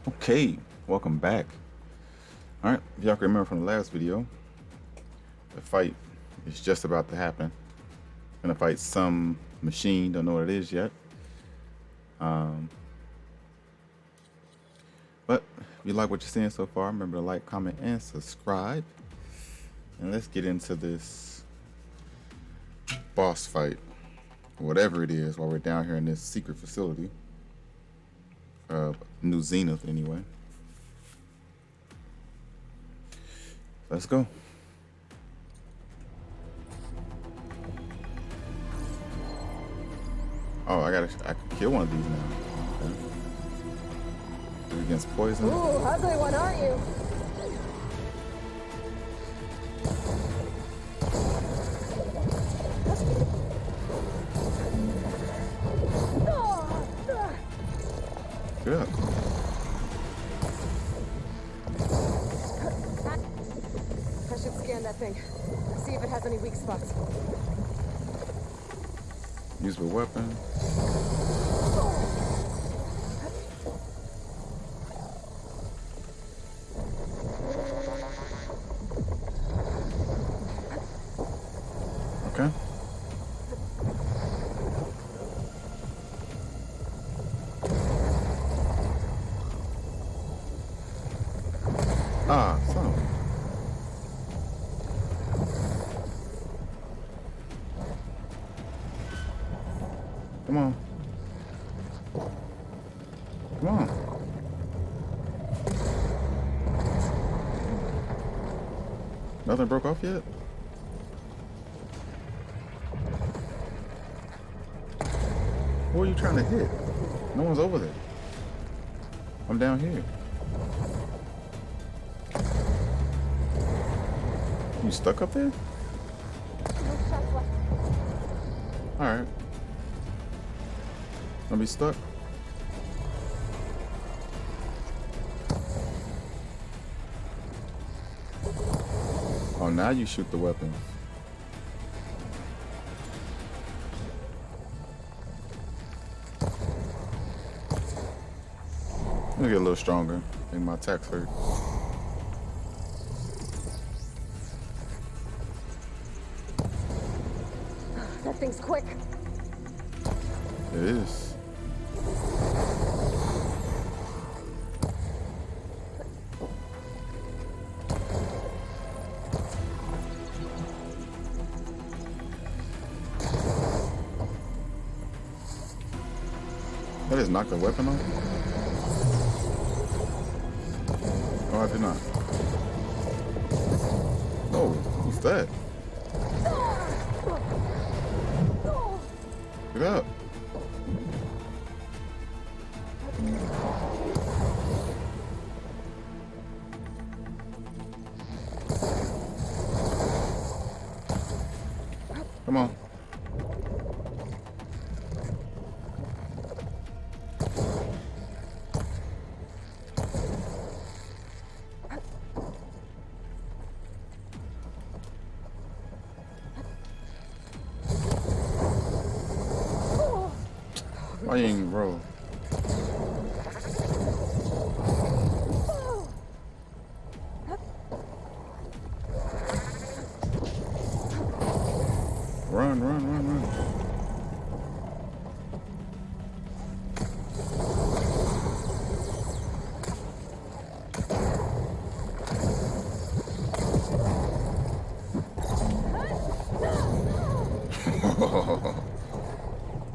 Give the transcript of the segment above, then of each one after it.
Okay, welcome back. Alright, if y'all can remember from the last video, the fight is just about to happen. Gonna fight some machine, don't know what it is yet. But if you like what you're seeing so far, remember to like, comment, and subscribe. And let's get into this boss fight, whatever it is, while we're down here in this secret facility. New Zenith, anyway. Let's go. Oh, I can kill one of these now. Okay. Against poison. Ooh, ugly one, aren't you? Good. I should scan that thing. See if it has any weak spots. Use a weapon. Okay. Ah, so. Come on. Come on. Nothing broke off yet? Who are you trying to hit? No one's over there. I'm down here. You stuck up there? No shots left. Alright. Don't be stuck. Oh, now you shoot the weapons. Let me get a little stronger. Make my attacks hurt. That thing's quick. It is. That just knocked the weapon off? Oh, I did not. Oh, who's that? Get up. Come on. Why you ain't roll? Run, run, run, run.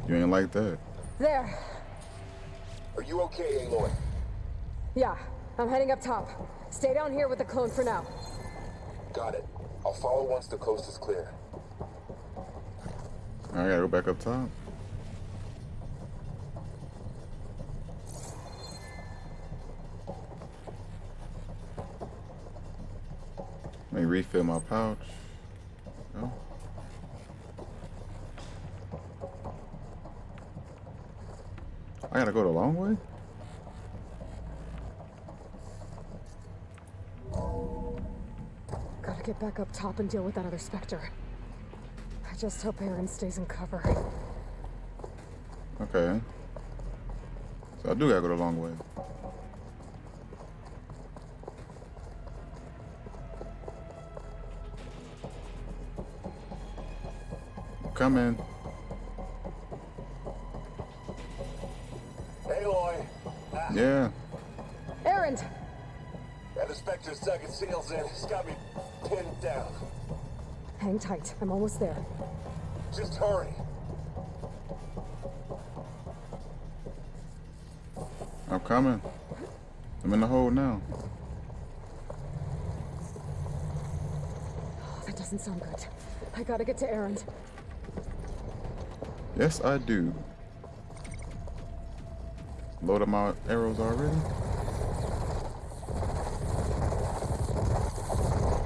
You ain't like that. There. Are you okay, Aloy? Yeah, I'm heading up top. Stay down here with the clone for now. Got it. I'll follow once the coast is clear. I gotta go back up top. Let me refill my pouch. No. I gotta go the long way? Gotta get back up top and deal with that other Spectre. I just hope Aaron stays in cover. Okay. So I do gotta go the long way. coming. Aloy. Yeah. Errand! That Inspector's dug its heels in. He's got me pinned down. Hang tight. I'm almost there. Just hurry. I'm coming. I'm in the hole now. Oh, that doesn't sound good. I gotta get to Errand. Yes, I do. Load up my arrows already.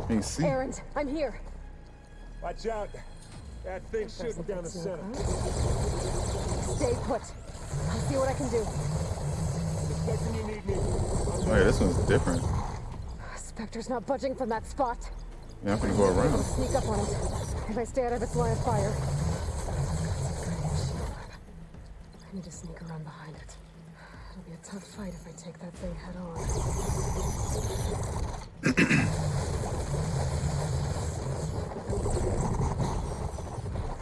Can you see? Errand, I'm here. Watch out. That thing's There's shooting the down the big center. snow. Stay put. I'll see what I can do. Inspector, you need me. Oh yeah, this one's different. Spectre's not budging from that spot. Yeah, I'm gonna go I'll around. sneak up on it. If I stay out of its line of fire. I need to sneak around behind it. It'll be a tough fight if I take that thing head on.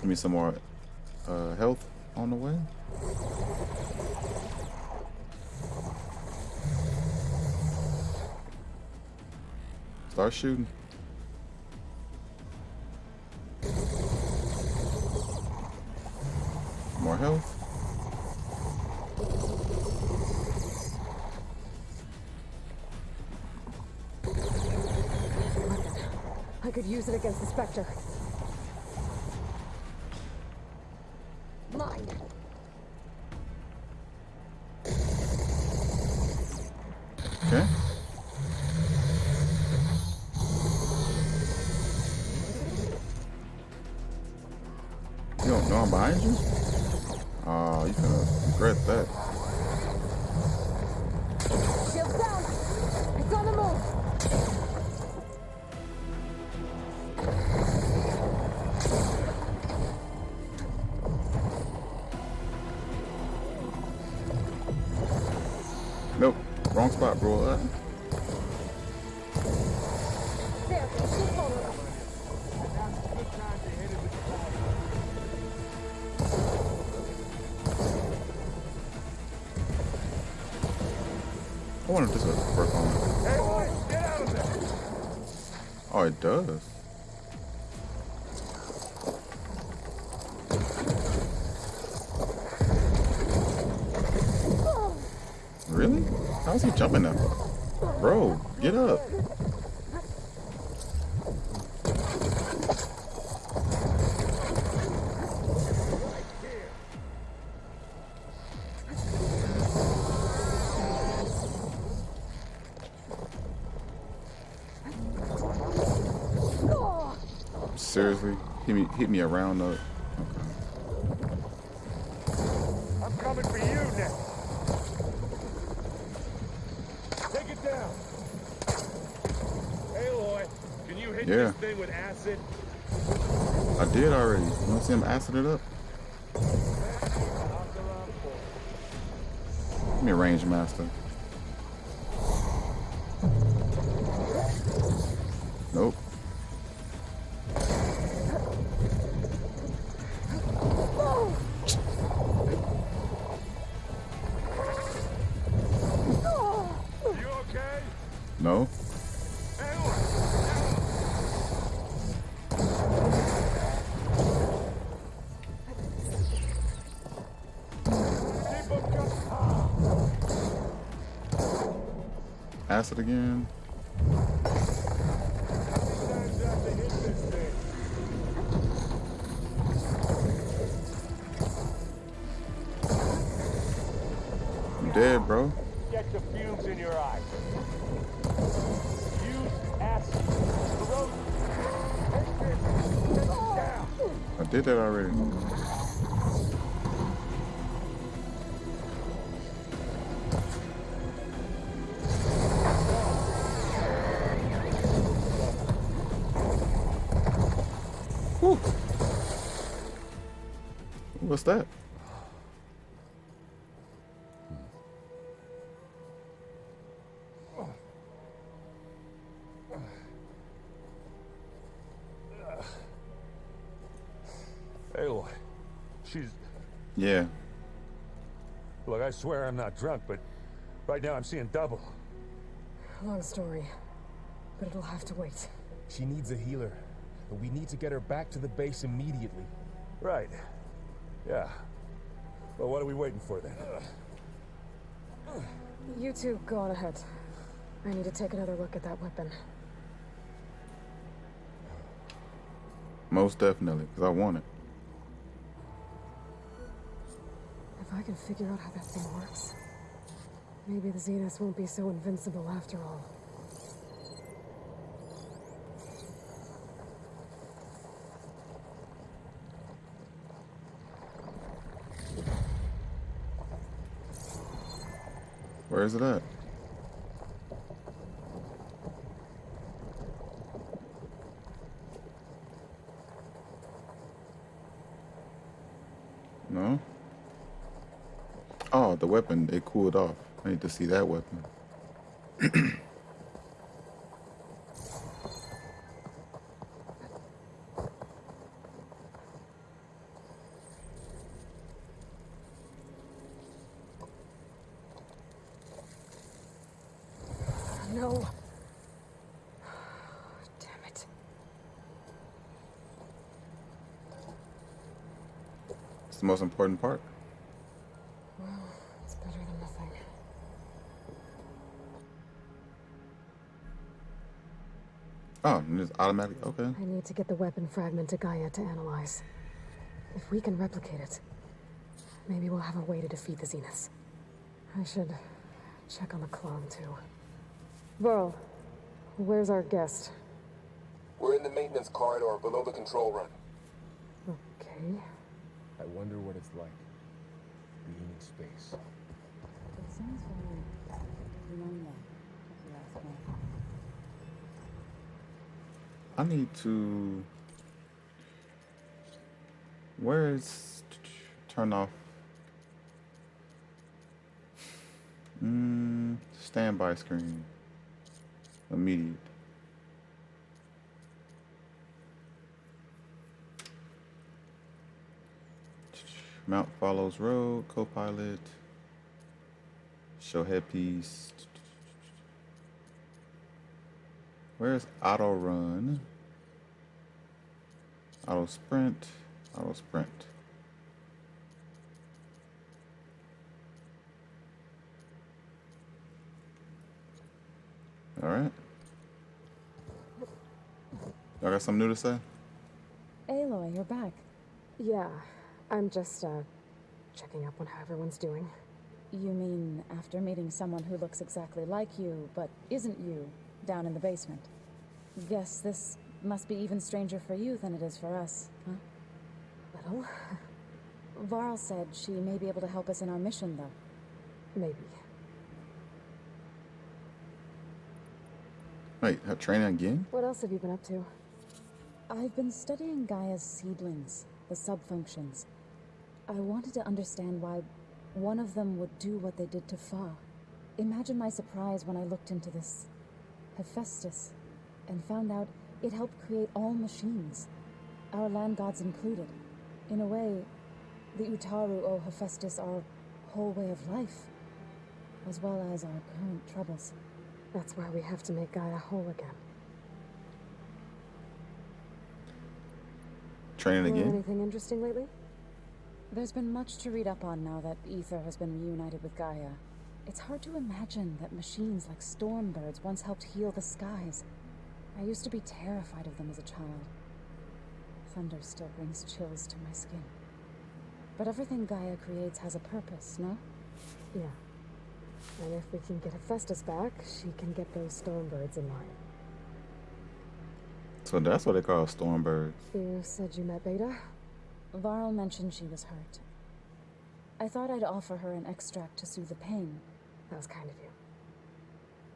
Give me some more health on the way. Start shooting. More health. I could use it against the Spectre. Mine. Okay. You don't know I'm behind you? Oh, you're gonna regret that. Shields down! It's on the move! Nope. Wrong spot, bro. There, she's vulnerable. I wonder if this would work on me. Hey, boy, get out of there. Oh, it does. Really? How's he jumping now? Bro, get up. Seriously? Hit me around the... I'm coming for you next. Take it down. Aloy, can you hit Yeah. this thing with acid? I did already. You don't see him acid it up? Give me a range master. Nope. You okay? No. Acid again. I'm dead, bro. Get the fumes in your eyes. Use acid. Corrosion. Take this. Take it down. I did that already. Whew. What's that? Aloy, She's... Yeah. Look, I swear I'm not drunk, but right now I'm seeing double. Long story, but it'll have to wait. She needs a healer, but we need to get her back to the base immediately. Right. Yeah. Well, what are we waiting for then? You two go on ahead. I need to take another look at that weapon. Most definitely, because I want it. If I can figure out how that thing works, maybe the Zeniths won't be so invincible after all. Where is it at? No? Oh, the weapon, it cooled off. I need to see that weapon. No. Damn it. It's the most important part. Well, it's better than nothing. Oh, and it's automatic. Okay. I need to get the weapon fragment to Gaia to analyze. If we can replicate it, maybe we'll have a way to defeat the Zeniths. I should check on the clone, too. Varl, where's our guest? We're in the maintenance corridor below the control room. Okay. I wonder what it's like, being in space. It sounds very lonely, if you ask me. I need to. Where is turn off? Standby screen. Immediate. Mount follows road. Copilot. Show headpiece. Where's auto run? Auto sprint. Auto sprint. All right. Y'all got something new to say? Aloy, you're back. Yeah, I'm just, checking up on how everyone's doing. You mean after meeting someone who looks exactly like you, but isn't you, down in the basement? Guess this must be even stranger for you than it is for us, huh? Little? Varl said she may be able to help us in our mission, though. Maybe. Wait, have training again? What else have you been up to? I've been studying Gaia's seedlings, the subfunctions. I wanted to understand why one of them would do what they did to Fa. Imagine my surprise when I looked into this Hephaestus and found out it helped create all machines, our land gods included. In a way, the Utaru owe Hephaestus our whole way of life, as well as our current troubles. That's why we have to make Gaia whole again. Training again? Anything interesting lately? There's been much to read up on now that Ether has been reunited with Gaia. It's hard to imagine that machines like stormbirds once helped heal the skies. I used to be terrified of them as a child. Thunder still brings chills to my skin. But everything Gaia creates has a purpose, no? Yeah. And if we can get Hephaestus back, she can get those stormbirds in line. So that's what they call stormbirds. You said you met Beta? Varl mentioned she was hurt. I thought I'd offer her an extract to soothe the pain. That was kind of you.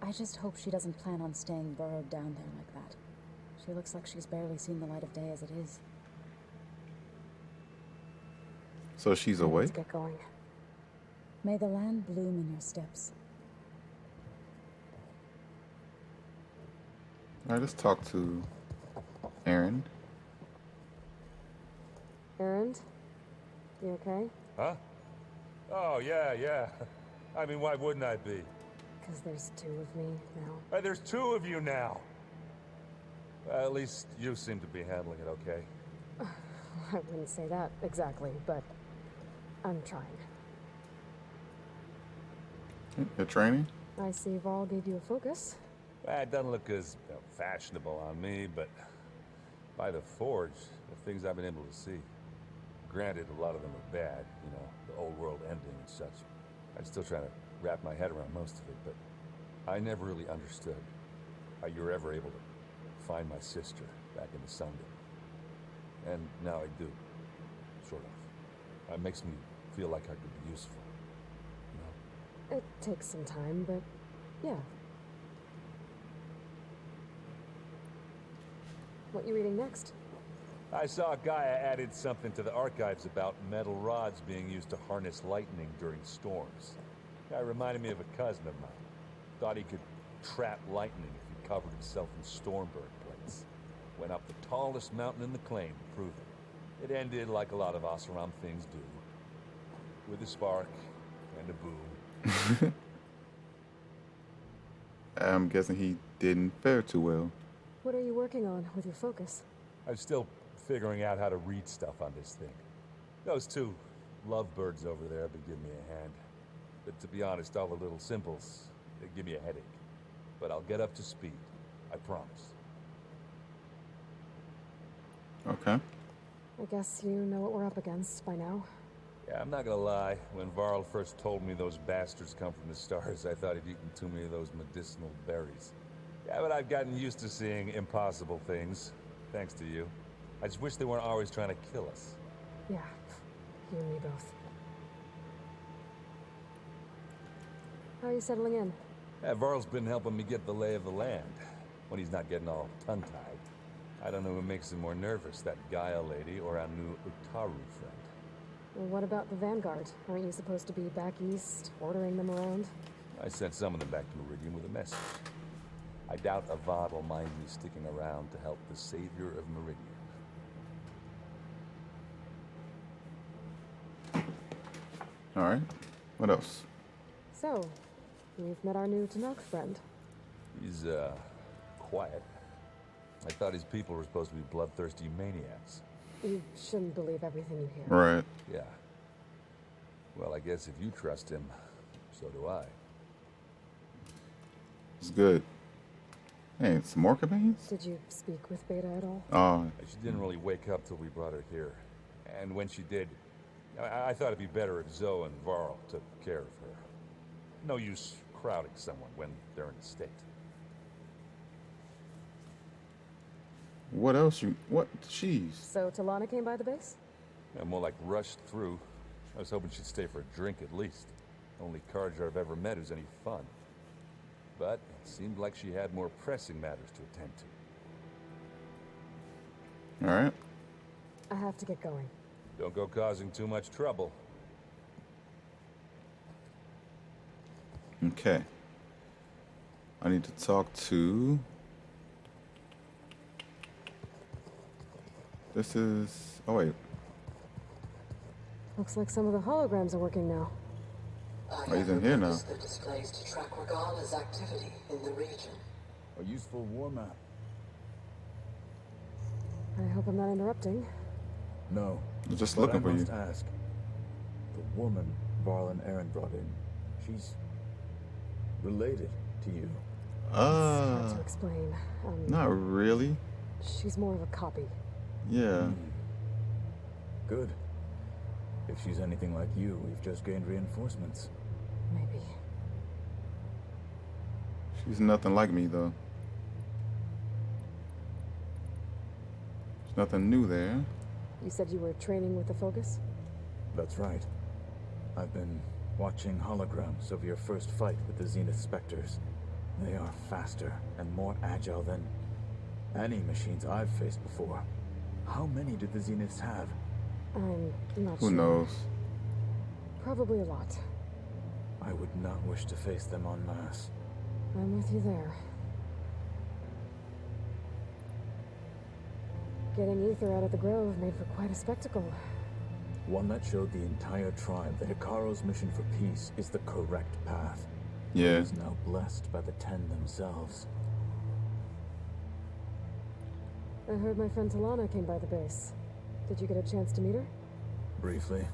I just hope she doesn't plan on staying burrowed down there like that. She looks like she's barely seen the light of day as it is. So she's Let's awake? get going. May the land bloom in your steps. All right, let's talk to Aaron. Errand? You okay? Huh? Oh, yeah. I mean, why wouldn't I be? Because there's two of me now. There's two of you now. At least you seem to be handling it okay. I wouldn't say that exactly, but I'm trying. Your training? I see Varl gave you a focus. It doesn't look as fashionable on me, but by the Forge, the things I've been able to see. Granted, a lot of them are bad, you know, the old world ending and such. I'm still trying to wrap my head around most of it, but I never really understood how you were ever able to find my sister back in the Sunday. And now I do, sort of. It makes me feel like I could be useful, you know? It takes some time, but yeah. What you reading next? I saw Gaia added something to the archives about metal rods being used to harness lightning during storms. Guy reminded me of a cousin of mine. Thought he could trap lightning if he covered himself in Stormberg plates. Went up the tallest mountain in the claim to prove it. It ended like a lot of Oseram things do. With a spark and a boom. I'm guessing he didn't fare too well. What are you working on with your focus? I'm still figuring out how to read stuff on this thing. Those two lovebirds over there have been giving me a hand. But to be honest, all the little symbols, they give me a headache. But I'll get up to speed. I promise. Okay. I guess you know what we're up against by now. Yeah, I'm not gonna lie. When Varl first told me those bastards come from the stars, I thought he'd eaten too many of those medicinal berries. Yeah, but I've gotten used to seeing impossible things, thanks to you. I just wish they weren't always trying to kill us. Yeah, you and me both. How are you settling in? Yeah, Varl's been helping me get the lay of the land, when he's not getting all tongue-tied. I don't know who makes him more nervous, that Gaia lady or our new Utaru friend. Well, what about the Vanguard? Aren't you supposed to be back east, ordering them around? I sent some of them back to Meridian with a message. I doubt Avad will mind me sticking around to help the savior of Meridian. Alright. What else? So, we've met our new Tanakh friend. He's, quiet. I thought his people were supposed to be bloodthirsty maniacs. You shouldn't believe everything you hear. Right. Yeah. Well, I guess if you trust him, so do I. It's good. Hey, some more campaigns? Did you speak with Beta at all? Oh, She didn't really wake up till we brought her here. And when she did, I thought it'd be better if Zoe and Varl took care of her. No use crowding someone when they're in a state. what else you... What? Jeez. So Talana came by the base? And more like rushed through. I was hoping she'd stay for a drink at least. Only Carja I've ever met who's any fun. But it seemed like she had more pressing matters to attend to. Alright. I have to get going. Don't go causing too much trouble. Okay. I need to talk to... This is... Oh, wait. Looks like some of the holograms are working now. Oh, he's in here now. The displays to track Regala's activity in the region. A useful war map. I hope I'm not interrupting. No. I'm just but looking I for you. must ask. The woman Varl and Aaron brought in, she's related to you. Hard to explain. Not really. She's more of a copy. Yeah. Good. If she's anything like you, we've just gained reinforcements. Maybe. She's nothing like me, though. There's nothing new there. You said you were training with the Focus? That's right. I've been watching holograms of your first fight with the Zenith Spectres. They are faster and more agile than any machines I've faced before. How many did the Zeniths have? I'm not Who sure. knows? Probably a lot. I would not wish to face them en masse. I'm with you there. Getting Ether out of the Grove made for quite a spectacle. One that showed the entire tribe that Hikaru's mission for peace is the correct path. Yeah. It is now blessed by the Ten themselves. I heard my friend Talana came by the base. Did you get a chance to meet her? Briefly.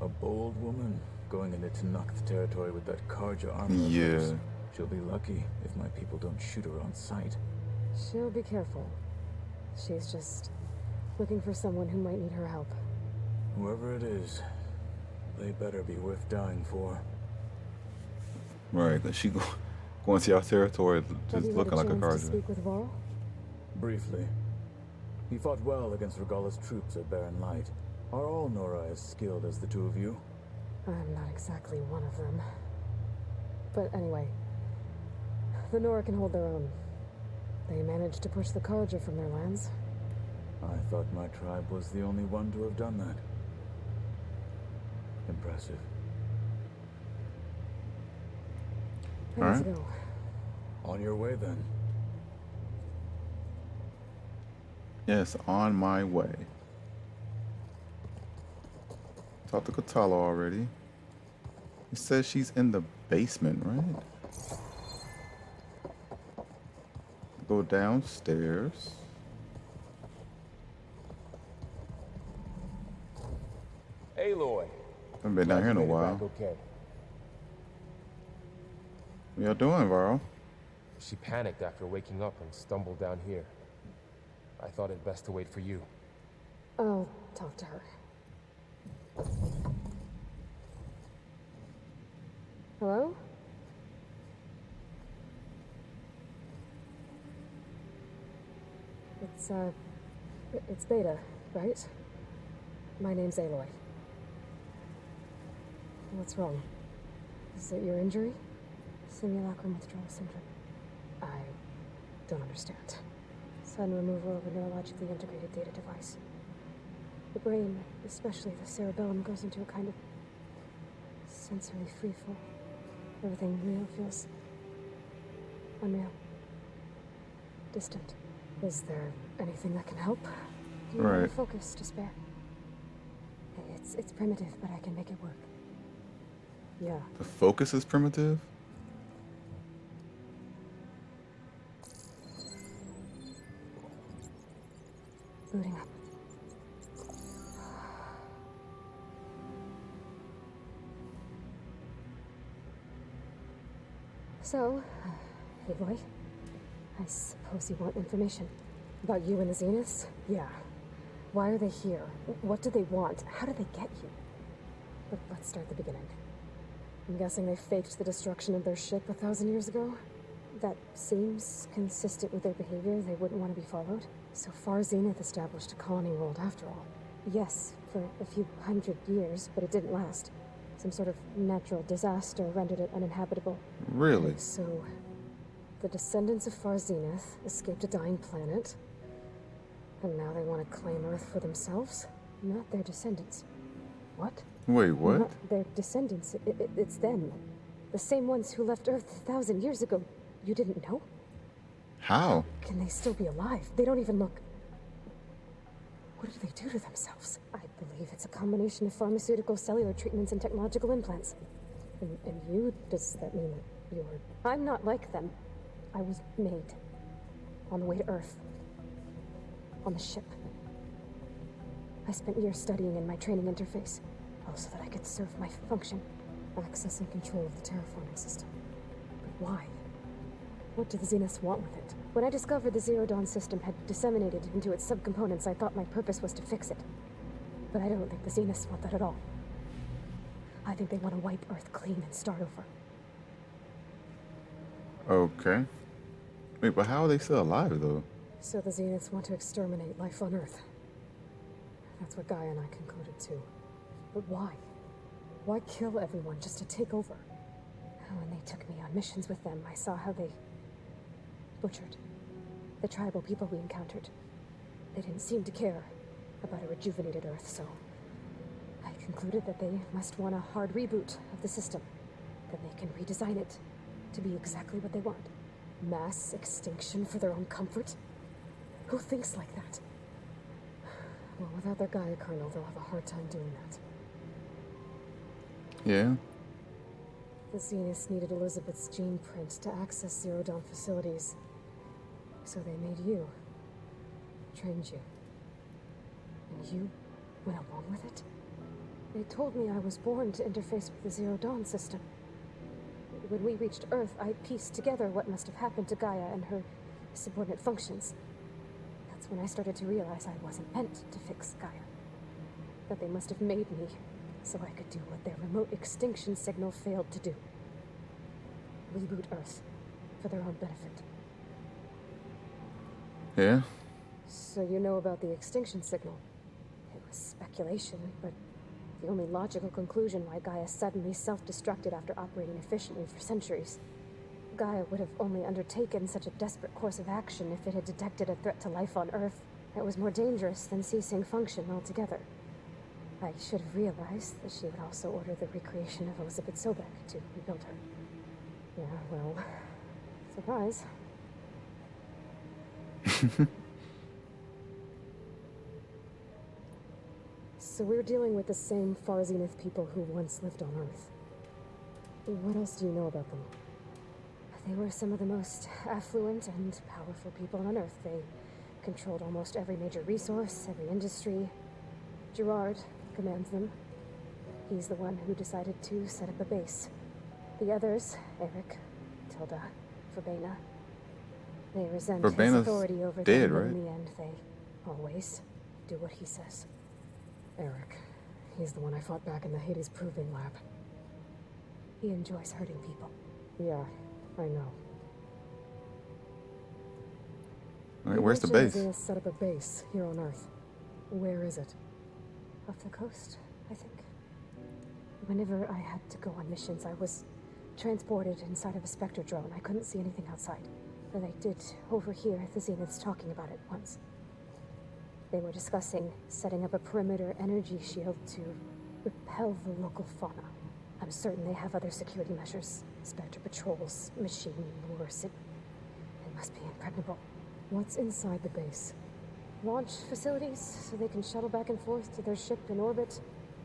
A bold woman going into Tanakh territory with that Karja armor of Yeah. hers. She'll be lucky if my people don't shoot her on sight. She'll be careful. She's just looking for someone who might need her help. Whoever it is, they better be worth dying for. Right, cause she going to your territory Have just you looking had like a a chance to Karja. speak with Varl? Briefly. He fought well against Regala's troops at Barren Light. Are all Nora as skilled as the two of you? I'm not exactly one of them. But anyway, the Nora can hold their own. They managed to push the Karja from their lands. I thought my tribe was the only one to have done that. Impressive. I need to Alright. go. On your way then. Yes, on my way. Talked to Katala already. It says she's in the basement, right? Go downstairs. Aloy. Haven't been down here in a Glad you made it while. back okay. What y'all doing, Varl? She panicked after waking up and stumbled down here. I thought it best to wait for you. I'll talk to her. Hello? It's Beta, right? My name's Aloy. What's wrong? Is it your injury? Simulacrum withdrawal syndrome. I don't understand. Sudden removal of a neurologically integrated data device. The brain, especially the cerebellum, goes into a kind of sensory freefall. Everything real feels unreal. Distant. Is there anything that can help? You have Right. focus to spare. It's primitive, but I can make it work. Yeah. The focus is primitive? Booting up. So, Aloy, I suppose you want information about you and the Zeniths? Yeah. Why are they here? What do they want? How did they get you? But let's start at the beginning. I'm guessing they faked the destruction of their ship 1,000 years ago? That seems consistent with their behavior. They wouldn't want to be followed. So far, Zenith established a colony world after all. Yes, for a few hundred years, but it didn't last. Some sort of natural disaster rendered it uninhabitable. Really? So, the descendants of Far Zenith escaped a dying planet, and now they want to claim Earth for themselves? Not their descendants. What? Wait, what? Not their descendants. It's them. The same ones who left Earth 1,000 years ago. You didn't know? How? Can they still be alive? They don't even look... What did they do to themselves? I believe it's a combination of pharmaceutical, cellular treatments, and technological implants. And you, does that mean that you're... I'm not like them. I was made. On the way to Earth. On the ship. I spent years studying in my training interface. All so that I could serve my function. Access and control of the terraforming system. But why? What do the Zeniths want with it? When I discovered the Zero Dawn system had disseminated into its subcomponents, I thought my purpose was to fix it. But I don't think the Zeniths want that at all. I think they want to wipe Earth clean and start over. Okay. Wait, but how are they still alive, though? So the Zeniths want to exterminate life on Earth. That's what Gaia and I concluded too. But why? Why kill everyone just to take over? When they took me on missions with them, I saw how they butchered the tribal people we encountered. They didn't seem to care about a rejuvenated Earth, so I concluded that they must want a hard reboot of the system. Then they can redesign it to be exactly what they want. Mass extinction for their own comfort? Who thinks like that? Well, without their Gaia kernel, they'll have a hard time doing that. Yeah. The Zeniths needed Elizabeth's gene print to access Zero Dawn facilities. So they made you. Trained you. And you went along with it? They told me I was born to interface with the Zero Dawn system. When we reached Earth, I pieced together what must have happened to Gaia and her subordinate functions. That's when I started to realize I wasn't meant to fix Gaia. That they must have made me so I could do what their remote extinction signal failed to do. Reboot Earth for their own benefit. Yeah. So you know about the extinction signal. It was speculation, but the only logical conclusion why Gaia suddenly self-destructed after operating efficiently for centuries. Gaia would have only undertaken such a desperate course of action if it had detected a threat to life on Earth that was more dangerous than ceasing function altogether. I should have realized that she would also order the recreation of Elizabeth Sobek to rebuild her. Yeah, well, surprise. So we're dealing with the same Far Zenith people who once lived on Earth. What else do you know about them? They were some of the most affluent and powerful people on Earth. They controlled almost every major resource, every industry. Gerard commands them. He's the one who decided to set up a base. The others, Eric, Tilda, Verbena, they resent his Verbena's authority over dead, them, but right? in the end, they always do what he says. Eric, he's the one I fought back in the Hades Proving Lab. He enjoys hurting people. Yeah, I know. All right, where's the base? Zenith set up a base here on Earth. Where is it? Off the coast, I think. Whenever I had to go on missions, I was transported inside of a Spectre drone. I couldn't see anything outside. But I did overhear the Zeniths talking about it once. They were discussing setting up a perimeter energy shield to repel the local fauna. I'm certain they have other security measures. Spectre patrols, machine lures. It must be impregnable. What's inside the base? Launch facilities, so they can shuttle back and forth to their ship in orbit.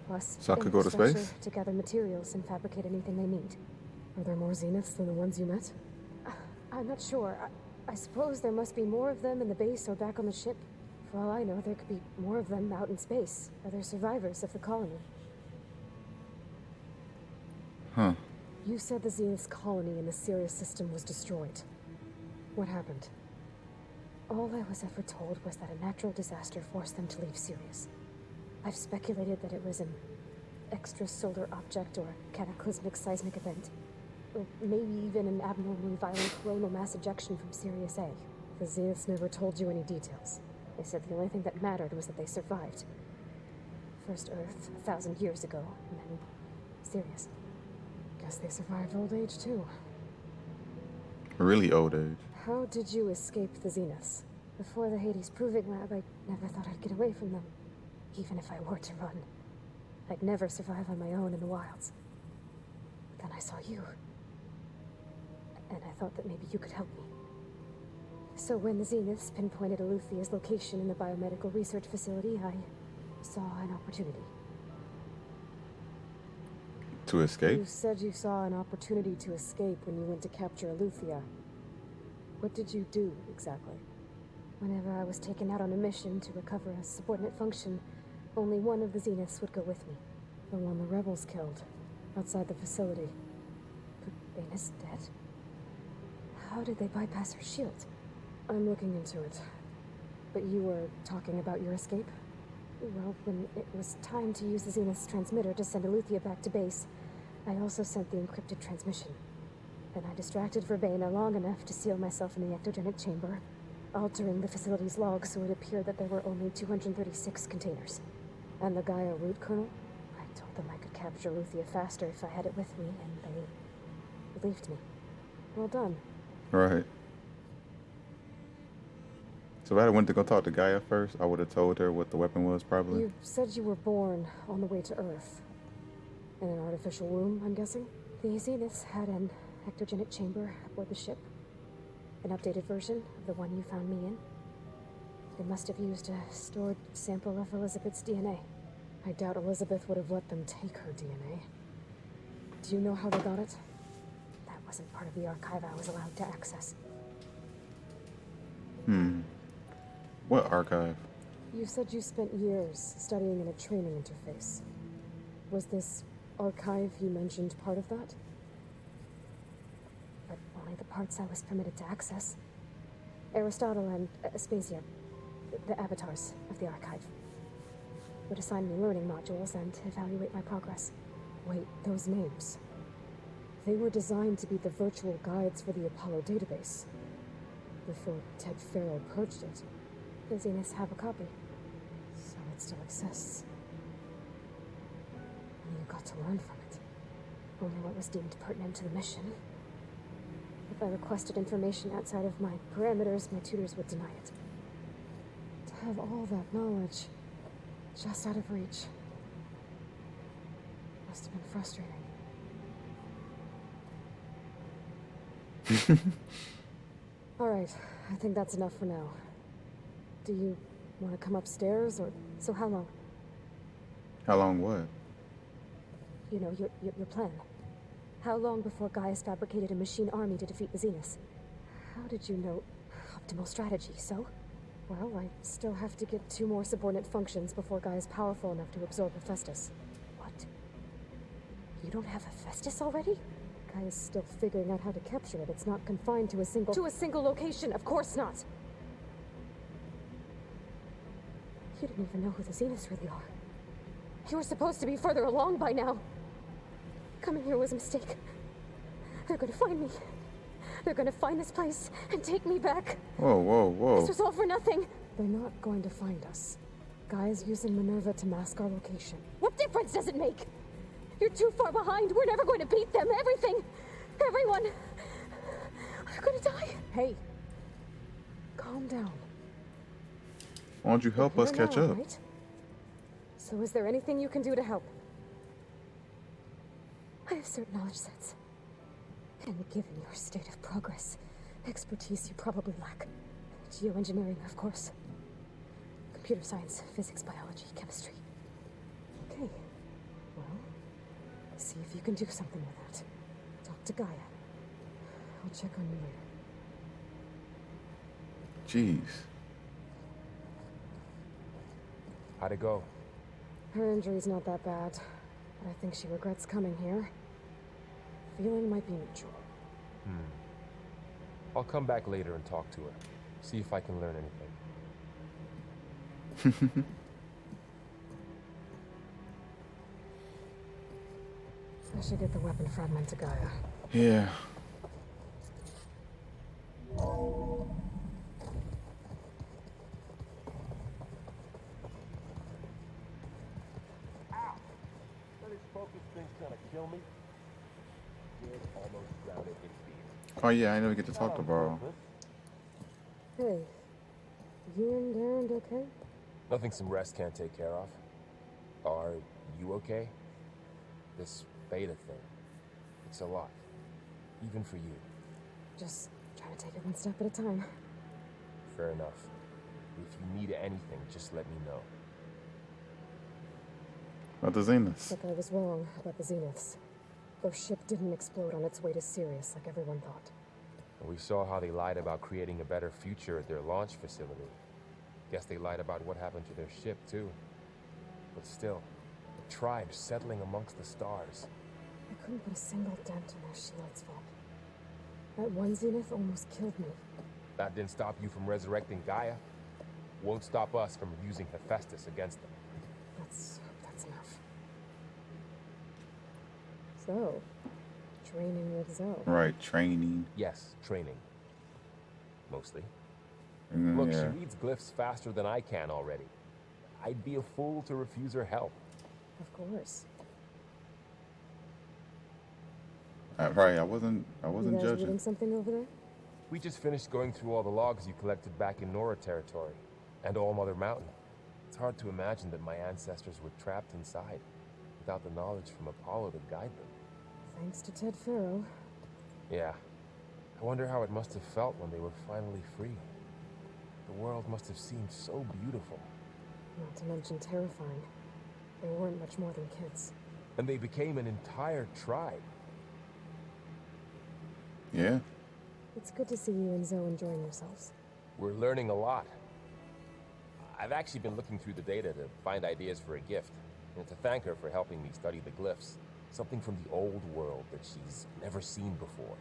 Plus, So I could go to infrastructure space? to gather materials and fabricate anything they need. Are there more Zeniths than the ones you met? I'm not sure. I suppose there must be more of them in the base or back on the ship. For all I know, there could be more of them out in space. Other survivors of the colony. Huh. You said the Zenith's colony in the Sirius system was destroyed. What happened? All I was ever told was that a natural disaster forced them to leave Sirius. I've speculated that it was an extrasolar object or a cataclysmic seismic event. Or maybe even an abnormally violent coronal mass ejection from Sirius A. The Zeniths never told you any details. They said the only thing that mattered was that they survived. First Earth, 1,000 years ago, and then Sirius. Guess they survived old age, too. Really old age. How did you escape the Zeniths? Before the Hades Proving Lab, I never thought I'd get away from them. Even if I were to run. I'd never survive on my own in the wilds. But then I saw you. And I thought that maybe you could help me. So when the Zeniths pinpointed Aluthia's location in the biomedical research facility, I saw an opportunity. To escape? You said you saw an opportunity to escape when you went to capture Aluthia. What did you do, exactly? Whenever I was taken out on a mission to recover a subordinate function, only one of the Zeniths would go with me. The one the rebels killed, outside the facility. But Baina's dead. How did they bypass her shield? I'm looking into it. But you were talking about your escape? Well, when it was time to use the Zenith's transmitter to send Aluthia back to base, I also sent the encrypted transmission. Then I distracted Verbena long enough to seal myself in the ectogenic chamber, altering the facility's logs so it appeared that there were only 236 containers. And the Gaia root kernel? I told them I could capture Aluthia faster if I had it with me, and they believed me. Well done. Right. So if I went to go talk to Gaia first, I would have told her what the weapon was, probably. You said you were born on the way to Earth. In an artificial womb, I'm guessing? The Zeniths had an ectogenic chamber aboard the ship. An updated version of the one you found me in. They must have used a stored sample of Elizabeth's DNA. I doubt Elizabeth would have let them take her DNA. Do you know how they got it? That wasn't part of the archive I was allowed to access. What archive? You said you spent years studying in a training interface. Was this archive you mentioned part of that? But only the parts I was permitted to access. Aristotle and Aspasia, the avatars of the archive, would assign me learning modules and evaluate my progress. Wait, those names. They were designed to be the virtual guides for the Apollo database. Before Ted Farrow purged it, the Zeniths have a copy, so it still exists. And you got to learn from it. Only what was deemed pertinent to the mission. If I requested information outside of my parameters, my tutors would deny it. To have all that knowledge just out of reach must have been frustrating. All right, I think that's enough for now. Do you want to come upstairs, or so how long? How long what? You know, your plan. How long before Gaius fabricated a machine army to defeat the Zeniths? How did you know optimal strategy, so? Well, I still have to get 2 more subordinate functions before Gaia's powerful enough to absorb Hephaestus. What? You don't have Hephaestus already? Gaia's still figuring out how to capture it. It's not confined to a single location, of course not! You didn't even know who the Zeniths really are. You were supposed to be further along by now. Coming here was a mistake. They're gonna find me. They're gonna find this place and take me back. Whoa, whoa, whoa. This was all for nothing. They're not going to find us. Guy's using Minerva to mask our location. What difference does it make? You're too far behind. We're never going to beat them. Everything. Everyone. They're gonna die. Hey. Calm down. Why don't you help us catch up? Right? So is there anything you can do to help? I have certain knowledge sets. And given your state of progress, expertise you probably lack. Geoengineering, of course. Computer science, physics, biology, chemistry. Okay. Well, see if you can do something with that. Talk to Gaia. I'll check on you later. Jeez. How'd it go? Her injury's not that bad, but I think she regrets coming here. Feeling might be neutral. I'll come back later and talk to her. See if I can learn anything. I should get the weapon fragment to Gaia. Yeah. Oh yeah, I never get to talk to Varl. Hey, you and Darren okay? Nothing some rest can't take care of. Are you okay? This beta thing, it's a lot. Even for you. Just trying to take it one step at a time. Fair enough. If you need anything, just let me know. About the Zeniths. Except I was wrong about the Zeniths. Their ship didn't explode on its way to Sirius like everyone thought. We saw how they lied about creating a better future at their launch facility. Guess they lied about what happened to their ship, too. But still, the tribe settling amongst the stars. I couldn't put a single dent in their shield's fault. That one Zenith almost killed me. That didn't stop you from resurrecting Gaia. Won't stop us from using Hephaestus against them. That's enough. So, training with Zoe. Right, training. Yes, training. Mostly. Mm, Look, yeah. she reads glyphs faster than I can already. I'd be a fool to refuse her help. Of course. Right, I wasn't You guys judging. reading something over there? We just finished going through all the logs you collected back in Nora territory, and All Mother Mountain. It's hard to imagine that my ancestors were trapped inside, without the knowledge from Apollo to guide them. Thanks to Ted Farrow. Yeah. I wonder how it must have felt when they were finally free. The world must have seemed so beautiful. Not to mention terrifying. They weren't much more than kids. And they became an entire tribe. Yeah. It's good to see you and Zoe enjoying yourselves. We're learning a lot. I've actually been looking through the data to find ideas for a gift, and to thank her for helping me study the glyphs. Something from the old world that she's never seen before.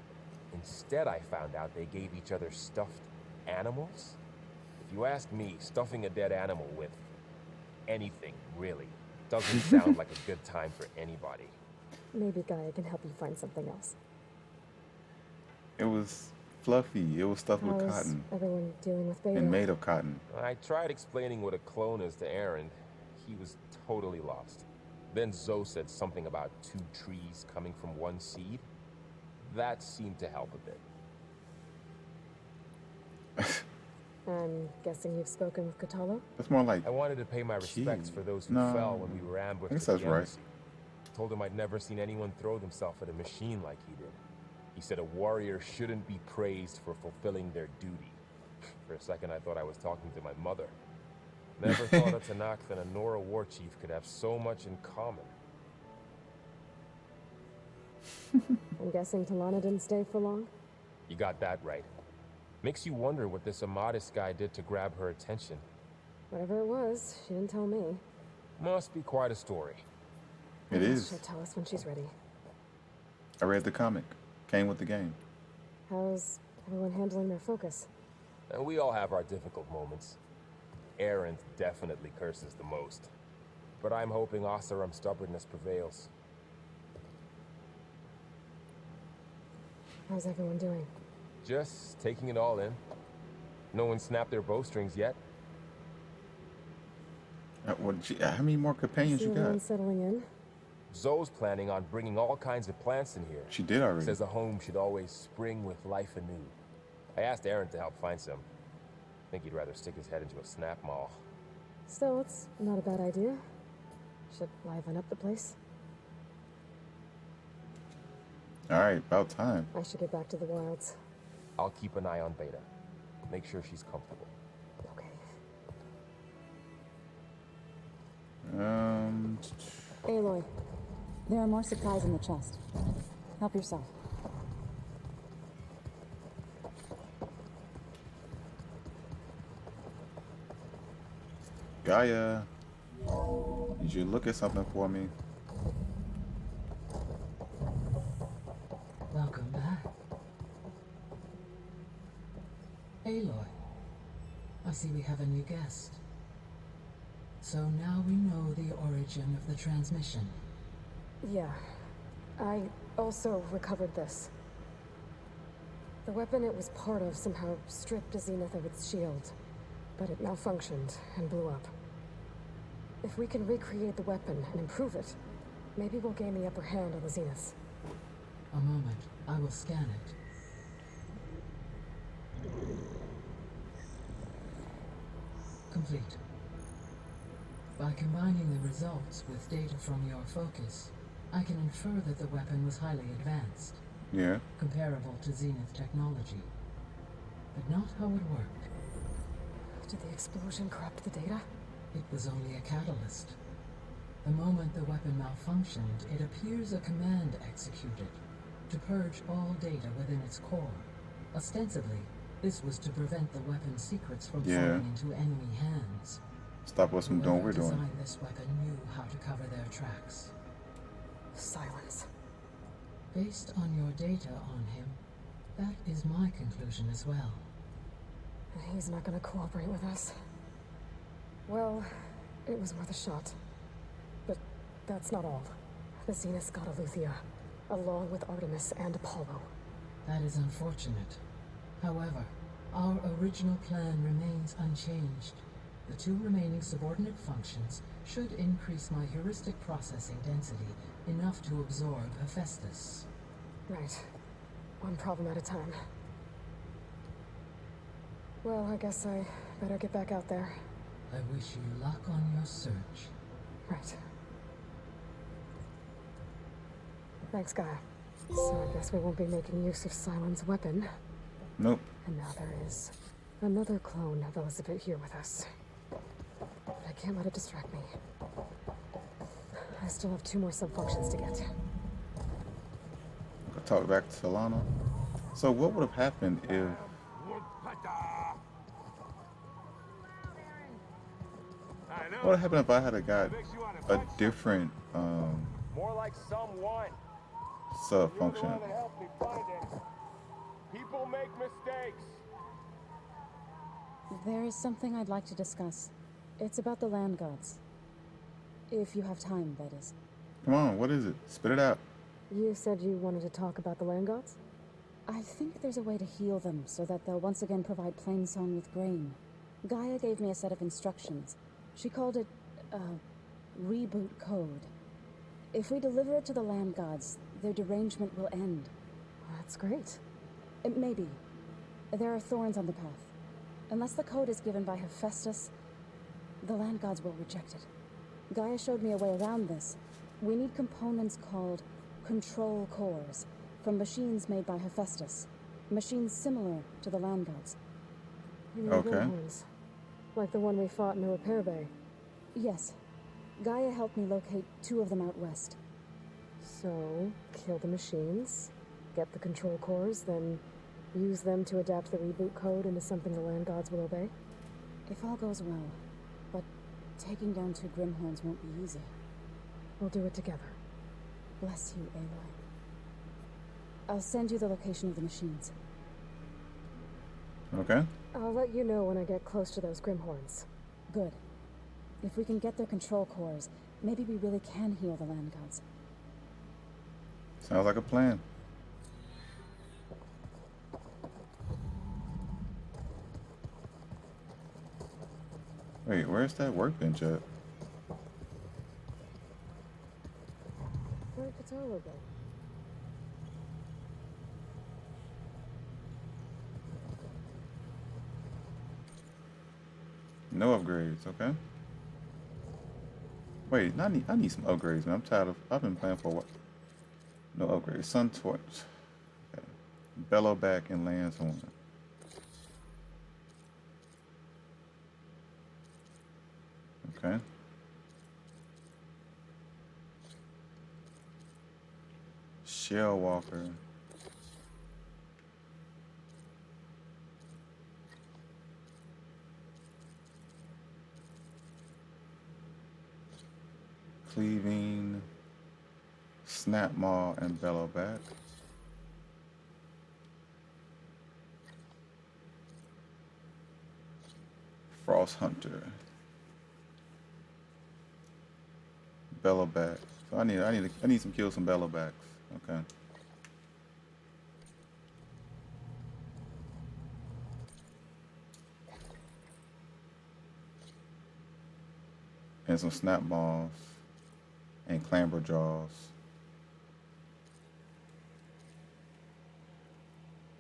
Instead, I found out they gave each other stuffed animals. If you ask me, stuffing a dead animal with anything, really, doesn't sound like a good time for anybody. Maybe Gaia can help you find something else. It was fluffy. It was stuffed with How's cotton everyone dealing with Beta? and made of cotton. I tried explaining what a clone is to Aaron. He was totally lost. Then Zoe said something about 2 trees coming from 1 seed. That seemed to help a bit. I'm guessing you've spoken with Katalo? That's more like I wanted to pay my respects for those who No. fell when we were ambushed I at guess the that's right. embassy. Told him I'd never seen anyone throw themselves at a machine like he did. He said a warrior shouldn't be praised for fulfilling their duty. For a second, I thought I was talking to my mother. Never thought a Tanakh and a Nora war chief could have so much in common. I'm guessing Talana didn't stay for long? You got that right. Makes you wonder what this Amadis guy did to grab her attention. Whatever it was, she didn't tell me. Must be quite a story. it is. She'll tell us when she's ready. I read the comic. Came with the game. How's everyone handling their focus? And we all have our difficult moments. Aaron definitely curses the most. But I'm hoping Oseram's stubbornness prevails. How's everyone doing? Just taking it all in. No one snapped their bowstrings yet. How many more companions See you everyone got? settling in? Zoe's planning on bringing all kinds of plants in here. She did already. Says a home should always spring with life anew. I asked Aaron to help find some. I think he'd rather stick his head into a snap mall. Still, it's not a bad idea. Should liven up the place. All right, about time. I should get back to the wilds. I'll keep an eye on Beta. Make sure she's comfortable. Okay. Aloy. There are more supplies in the chest. Help yourself. Gaia, did you look at something for me? Welcome back. Aloy, I see we have a new guest. So now we know the origin of the transmission. Yeah. I also recovered this. The weapon it was part of somehow stripped a Zenith of its shield, but it malfunctioned and blew up. If we can recreate the weapon and improve it, maybe we'll gain the upper hand on the Zeniths. A moment, I will scan it. Complete. By combining the results with data from your focus, I can infer that the weapon was highly advanced, Yeah. comparable to Zenith technology. But not how it worked. Did the explosion corrupt the data? It was only a catalyst. The moment the weapon malfunctioned, it appears a command executed to purge all data within its core. Ostensibly, this was to prevent the weapon's secrets from falling into enemy hands. Stop us from doing what we're Whoever doing. designed this weapon knew how to cover their tracks. Silence. Based on your data on him, that is my conclusion as well. And he's not gonna cooperate with us. Well, it was worth a shot. But that's not all. The Zeniths got Aletheia, along with Artemis and Apollo. That is unfortunate. However, our original plan remains unchanged. The 2 remaining subordinate functions should increase my heuristic processing density enough to absorb Hephaestus. Right. One problem at a time. Well, I guess I better get back out there. I wish you luck on your search. Right. Thanks, Gaia. So I guess we won't be making use of Cylon's weapon. Nope. And now there is Another clone of Elizabeth here with us. But I can't let it distract me. I still have 2 more sub-functions to get. I could talk back to Lana. So what would have happened if... What would have happened if I had got a different More like someone. sub You're the function? one that helped me find it. People make mistakes. There is something I'd like to discuss. It's about the land gods. If you have time, that is. Come on, what is it? Spit it out. You said you wanted to talk about the land gods? I think there's a way to heal them so that they'll once again provide Plainsong with grain. Gaia gave me a set of instructions. She called it, reboot code. If we deliver it to the land gods, their derangement will end. That's great. Maybe. There are thorns on the path. Unless the code is given by Hephaestus, the land gods will reject it. Gaia showed me a way around this. We need components called control cores from machines made by Hephaestus. Machines similar to the land gods. You mean Okay. Greenhorns? Like the one we fought in the repair bay? Yes. Gaia helped me locate 2 of them out west. So, kill the machines, get the control cores, then use them to adapt the reboot code into something the land gods will obey? If all goes well. But taking down 2 Grimhorns won't be easy. We'll do it together. Bless you, Aloy. I'll send you the location of the machines. Okay. I'll let you know when I get close to those Grimhorns. Good. If we can get their control cores, maybe we really can heal the land gods. Sounds like a plan. Wait, where's that workbench at? Where'd the tower go? No upgrades, okay. Wait, I need some upgrades, man. I'm tired of, I've been playing for a while. No upgrades. Sun torch. Okay. Bellow back and lands horn. Okay. Shell walker. Cleaving, snap maw, and bellow back. Frost hunter, bellow back. So I need some kills, some bellow backs. Okay. And some snap maws. And clamber jaws.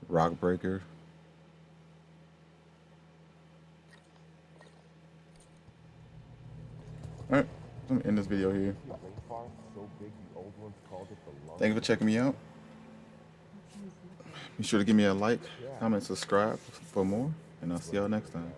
Rock breaker. Alright, let me end this video here. Thank you for checking me out. Be sure to give me a like, comment, subscribe for more, and I'll see y'all next time.